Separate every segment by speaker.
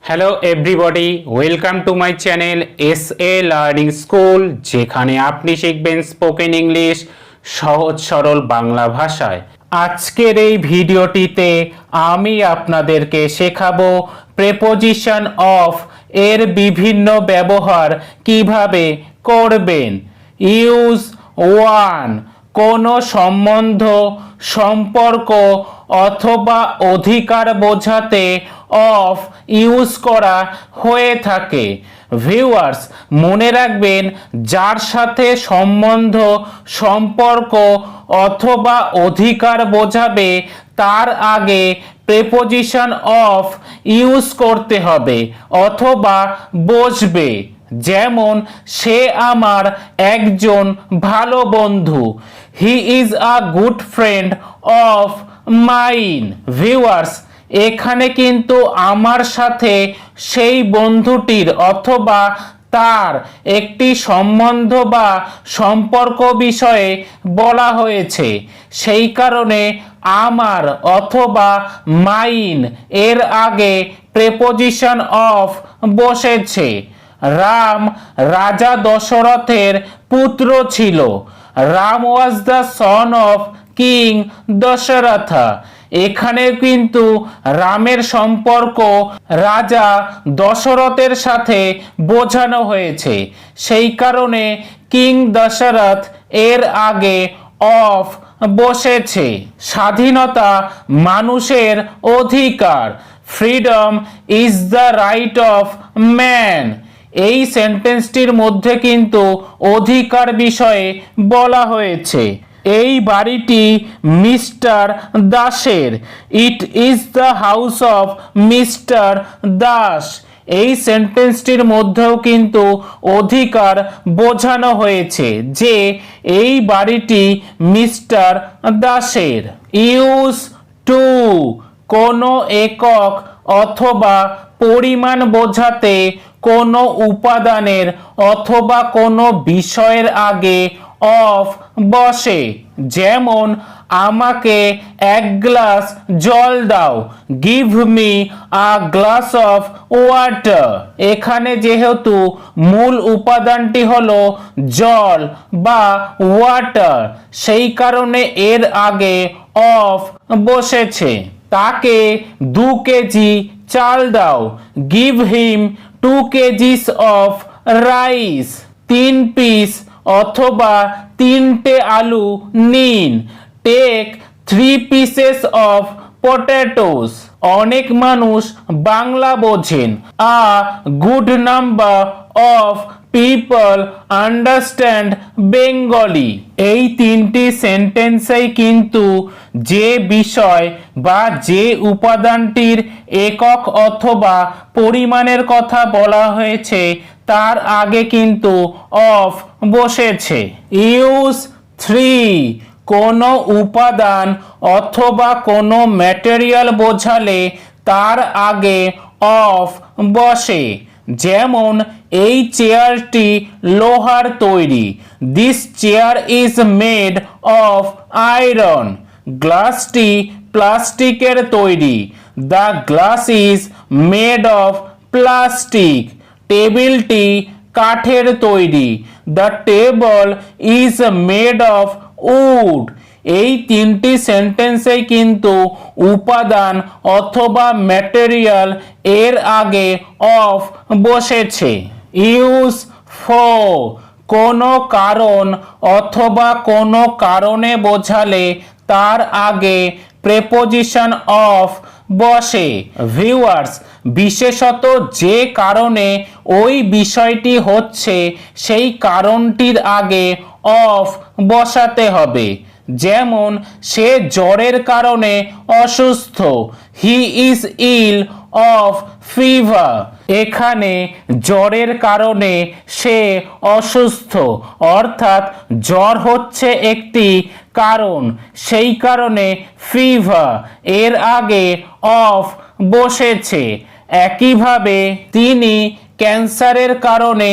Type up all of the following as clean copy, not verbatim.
Speaker 1: Hello everybody, welcome to my channel SA learning school, যেখানে আপনি শিখবেন স্পোকেন ইংলিশ সহজ সরল বাংলা ভাষায়। আজকের এই ভিডিওটিতে আমি আপনাদেরকে শেখাবো প্রেপোজিশন অফ এর বিভিন্ন ব্যবহার কিভাবে করবেন। ইউজ ওয়ান, কোনো সম্বন্ধ, সম্পর্ক অথবা অধিকার বোঝাতে অফ ইউজ করা হয়ে থাকে। ভিউয়ার্স, মনে রাখবেন, যার সাথে সম্বন্ধ, সম্পর্ক অথবা অধিকার বোঝাবে তার আগে প্রেপোজিশন অফ ইউজ করতে হবে অথবা বসবে। যেমন, সে আমার একজন ভালো বন্ধু। হি is a good friend of mine. Viewers, এখানে কিন্তু আমার সাথে সেই বন্ধুটির অথবা তার একটি সম্বন্ধ বা সম্পর্ক বিষয়ে বলা হয়েছে, সেই কারণে আমার অথবা মাইন এর আগে প্রেপোজিশন অফ বসেছে। রাম রাজা দশরথের পুত্র ছিল। Ram was the son of king Dasharatha. এখানে কিন্তু রামের সম্পর্ক রাজা দশরথের সাথে বোঝানো হয়েছে, সেই কারণে কিং দশরথ এর আগে অফ বসেছে। স্বাধীনতা মানুষের অধিকার। Freedom is the right of man. এই সেন্টেন্সটির মধ্যে কিন্তু অধিকার বিষয়ে বলা হয়েছে। এই বাড়িটি মিস্টার দাসের। It is the house of mister Das. এই সেন্টেন্সটির মধ্যেও কিন্তু অধিকার বোঝানো হয়েছে যে এই বাড়িটি মিস্টার দাসের। ইউজ টু, কোনো একক অথবা পরিমাণ বোঝাতে কোনো উপাদানের অথবা কোনো বিষয়ের আগে অফ বসে। যেমন, আমাকে এক গ্লাস জল দাও। Give me a glass of water. এখানে যেহেতু মূল উপাদানটি হলো জল বা ওয়াটার, সেই কারণে এর আগে অফ বসেছে। তাকে 2 কেজি চাল দাও। Give him 2 KGs of rice. 3 piece অথবা 3টে আলু নিন। Take 3 pieces of potatoes. অনেক মানুষ বাংলা বোঝেন। A good number of people understand Bengali. এই তিনটি সেন্টেন্সেই কিন্তু যে বিষয় বা যে উপাদানটির একক অথবা পরিমাণের কথা বলা হয়েছে তার আগে কিন্তু অফ বসেছে। ইউজ 3, কোনো উপাদান অথবা কোনো ম্যাটেরিয়াল বোঝালে তার আগে অফ বসে। যেমন, এই চেয়ারটি লোহার তৈরি। This chair is made of iron. গ্লাসটি প্লাস্টিকের তৈরি। The glass is made of plastic. টেবিলটি কাঠের তৈরি। The table is made of wood. এই তিনটি সেন্টেন্সে কিন্তু উপাদান অথবা ম্যাটেরিয়াল এর আগে অফ বসেছে। ইউজ 4, কোনো কারণ অথবা কোনো কারণে বোঝালে তার আগে প্রেপোজিশন অফ বসে। ভিউয়ার্স, বিশেষত যে কারণে ওই বিষয়টি হচ্ছে সেই কারণটির আগে অফ বসাতে হবে। যেমন, সে জ্বরের কারণে অসুস্থ। He is ill of fever. এখানে জ্বরের কারণে সে অসুস্থ, অর্থাৎ জ্বর হচ্ছে একটি কারণ, সেই কারণে ফিভার এর আগে অফ বসেছে। একইভাবে তিনি ক্যান্সারের কারণে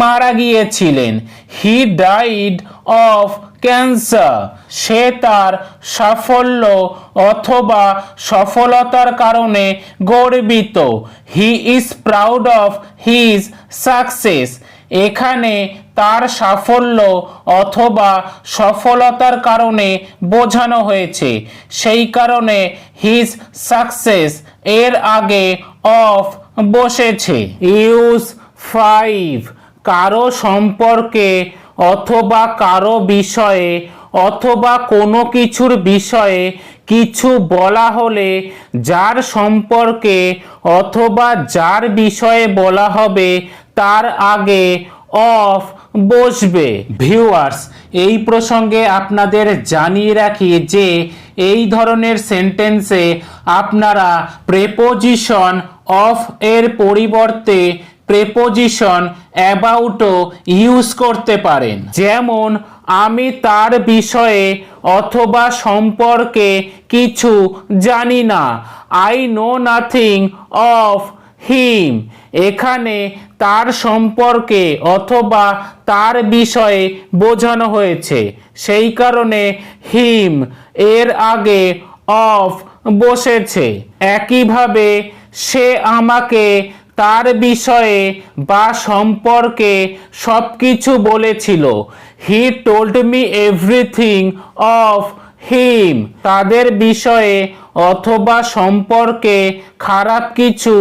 Speaker 1: মারা গিয়েছিলেন। He died of cancer. সে তার সাফল্য অথবা সফলতার কারণে গর্বিত। He is proud of his success. এখানে তার সাফল্য অথবা সফলতার কারণে বোঝানো হয়েছে, সেই কারণে হিজ সাকসেস এর আগে অফ বসেছে। ইউজ 5 কারো সম্পর্কে অথবা কারো বিষয়ে অথবা কোনো কিছুর বিষয়ে কিছু বলা হলে যার সম্পর্কে অথবা যার বিষয়ে বলা হবে তার আগে অফ বসবে। ভিউয়ার্স, এই প্রসঙ্গে আপনাদের জানিয়ে রাখি যে এই ধরনের সেন্টেন্সে আপনারা প্রেপোজিশন অফ এর পরিবর্তে প্রেপোজিশন অ্যাবাউটও ইউজ করতে পারেন। যেমন আমি তার বিষয়ে অথবা সম্পর্কে কিছু জানি না। I know nothing of him. এখানে তার সম্পর্কে অথবা তার বিষয়ে বোঝানো হয়েছে, সেই কারণে হিম এর আগে অফ বসেছে। একইভাবে সে আমাকে তার বিষয়ে বা সম্পর্কে সব কিছু বলেছিল। He told me everything of him. তাদের বিষয়ে অথবা সম্পর্কে খারাপ কিছু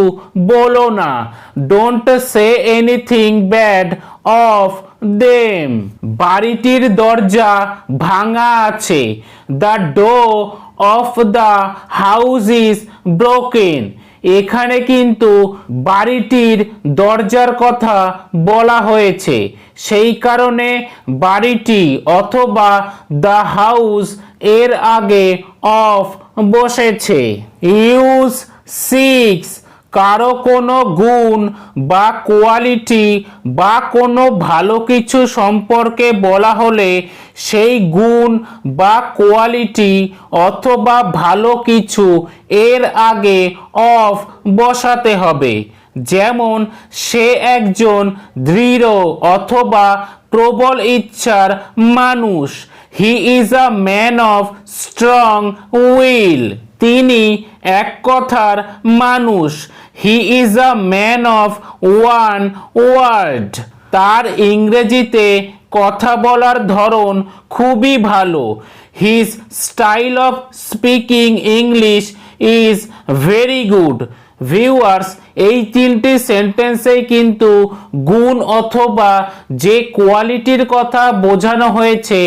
Speaker 1: বলো না। Don't say anything bad of them. বাড়িটির দরজা ভাঙা আছে। The door of the house is broken. এখানে কিন্তু বাড়িটির দরজার কথা বলা হয়েছে, সেই কারণে বাড়িটি অথবা দ্য হাউস এর আগে অফ বসেছে। ইউজ 6 কারো কোনো গুণ বা কোয়ালিটি বা কোনো ভালো কিছু সম্পর্কে বলা হলে সেই গুণ বা কোয়ালিটি অথবা ভালো কিছু এর আগে অফ বসাতে হবে। যেমন সে একজন দৃঢ় অথবা প্রবল ইচ্ছার মানুষ। He is a man of strong will. তিনি এক কথার মানুষ। He is a man of one word. তার ইংরেজিতে কথা বলার ধরন খুবই ভালো। His style of speaking English is very good. Viewers, এই তিনটি সেন্টেন্সেই কিন্তু গুণ অথবা যে কোয়ালিটির কথা বোঝানো হয়েছে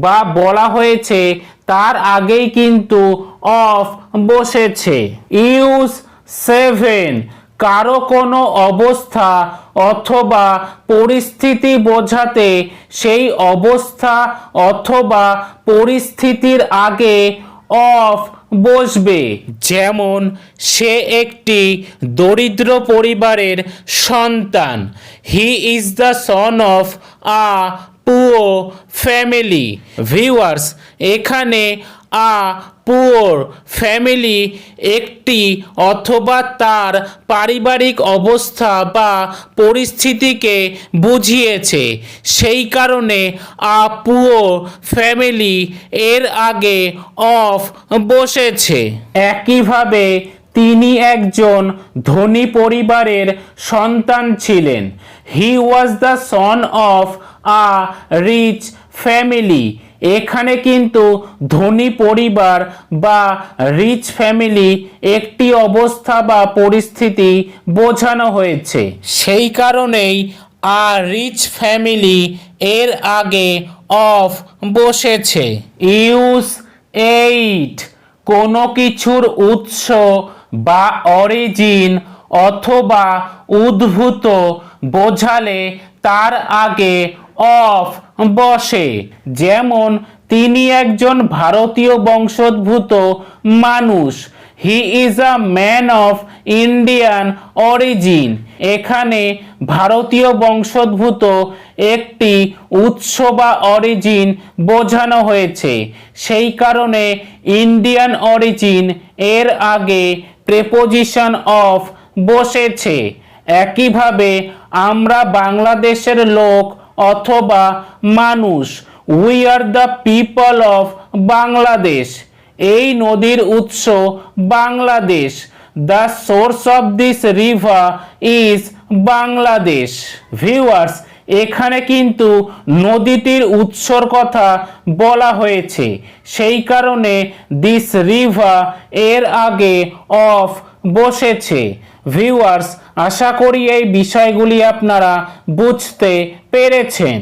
Speaker 1: বা বলা হয়েছে তার আগেই কিন্তু অফ বসেছে। ইউজ 7 কারো কোনো অবস্থা অথবা পরিস্থিতি বোঝাতে সেই অবস্থা অথবা পরিস্থিতির আগে অফ বসবে। যেমন সে একটি দরিদ্র পরিবারের সন্তান। He is the son of a poor family. Viewers, এখানে আ পুয়ার ফ্যামিলি একটি অথবা তার পারিবারিক অবস্থা বা পরিস্থিতিকে বুঝিয়েছে, সেই কারণে আ পুয়ার ফ্যামিলি এর আগে অফ বসেছে। একইভাবে তিনি একজন ধনী পরিবারের সন্তান ছিলেন। He was the son of a rich family. এখানে কিন্তু ধনী পরিবার বা রিচ ফ্যামিলি একটি অবস্থা বা পরিস্থিতি বোঝানো হয়েছে, সেই কারণেই আ রিচ ফ্যামিলি এর আগে অফ বসেছে। ইউজ 8 কোনো কিছুর উৎস বা অরিজিন অথবা উদ্ভূত বোঝালে তার আগে অফ বসে। যেমন তিনি একজন ভারতীয় বংশোদ্ভূত মানুষ। He is a man of Indian origin. এখানে ভারতীয় বংশোদ্ভূত একটি উৎস বা অরিজিন বোঝানো হয়েছে, সেই কারণে ইন্ডিয়ান অরিজিন এর আগে প্রেপোজিশন অফ বসেছে। একইভাবে আমরা বাংলাদেশের লোক অথবা মানুষ, we are the people of Bangladesh. এই নদীর উৎস Bangladesh. The source of this river is Bangladesh. Viewers, এখানে কিন্তু নদীটির উৎসর কথা বলা হয়েছে, সেই কারণে দিস রিভার এর আগে অফ বসেছে। ভিউয়ার্স, আশা করি এই বিষয়গুলি আপনারা বুঝতে পেরেছেন।